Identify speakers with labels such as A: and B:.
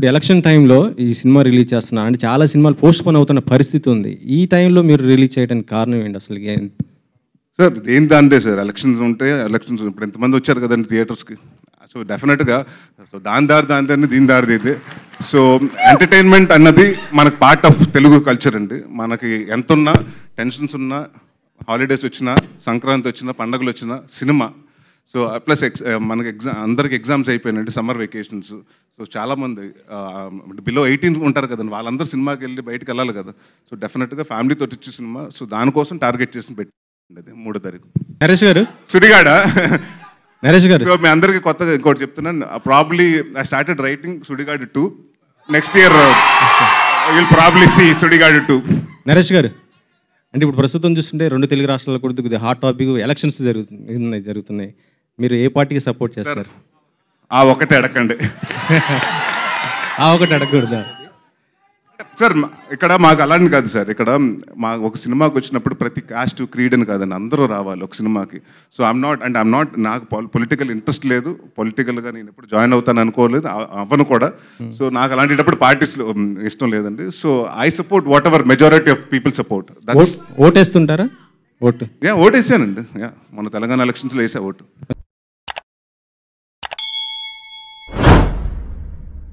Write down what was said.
A: ఇప్పుడు ఎలక్షన్ టైంలో ఈ సినిమా రిలీజ్ చేస్తున్నా అంటే చాలా సినిమాలు పోస్ట్ పోన్ అవుతున్న పరిస్థితి ఉంది. ఈ టైంలో మీరు రిలీజ్ చేయడానికి కారణం ఏంటి అసలు?
B: సార్ దేని దాందే సార్, ఎలక్షన్స్ ఉంటే ఎలక్షన్స్ ఇప్పుడు ఎంతమంది వచ్చారు కదండి థియేటర్స్కి. సో డెఫినెట్గా సో దాని దారిని దీని దారిది ఇది. సో ఎంటర్టైన్మెంట్ అన్నది మనకు పార్ట్ ఆఫ్ తెలుగు కల్చర్ అండి. మనకి ఎంత ఉన్నా టెన్షన్స్ ఉన్నా, హాలిడేస్ వచ్చినా, సంక్రాంతి వచ్చినా, పండుగలు వచ్చినా సినిమా. సో ప్లస్ మనకి అందరికి ఎగ్జామ్స్ అయిపోయినాయండి, సమ్మర్ వెకేషన్స్. సో చాలామంది బిలో 18 ఉంటారు కదండి, వాళ్ళందరూ సినిమాకి వెళ్ళి బయటకు వెళ్ళాలి కదా. సో డెఫినెట్గా ఫ్యామిలీతో వచ్చే సినిమా. సో దానికోసం టార్గెట్ చేసి పెట్టి 3వ తారీఖు.
A: నరేష్ గారు,
B: సుడిగాడ
A: నరేష్ గారు.
B: సో మీ అందరికీ కొత్తగా ఇంకోటి చెప్తున్నాను, probably I started writing Sudigadu 2. Next year will probably see Sudigadu 2.
A: Naresh garu, అంటే ఇప్పుడు ప్రస్తుతం చూస్తుంటే 2 తెలుగు రాష్ట్రాల కొద్దిగా హాట్ టాపిక్ ఎలక్షన్స్ జరుగుతున్నాయి. మీరు ఏ పార్టీకి సపోర్ట్ చేస్తారు?
B: ఆ ఒకటే అడగండి.
A: ఆ ఒకటి అడగకూడదా
B: సార్? ఇక్కడ మాకు అలాంటి కాదు సార్. ఇక్కడ మా ఒక సినిమాకి వచ్చినప్పుడు ప్రతి కాస్ట్ క్రీడ్ అని కాదండి, అందరూ రావాలి ఒక సినిమాకి. సో ఐఎమ్ నాట్ నాకు పొలిటికల్ ఇంట్రెస్ట్ లేదు. పొలిటికల్గా నేను ఎప్పుడు జాయిన్ అవుతాను అనుకోలేదు, అవ్వను కూడా. సో నాకు అలాంటిటప్పుడు పార్టీస్ ఇష్టం లేదండి. So I support whatever majority of people support.
A: ఓటేస్తుంటారా? ఓటేసానండి.
B: మన తెలంగాణ ఎలక్షన్స్లో వేసా ఓటు.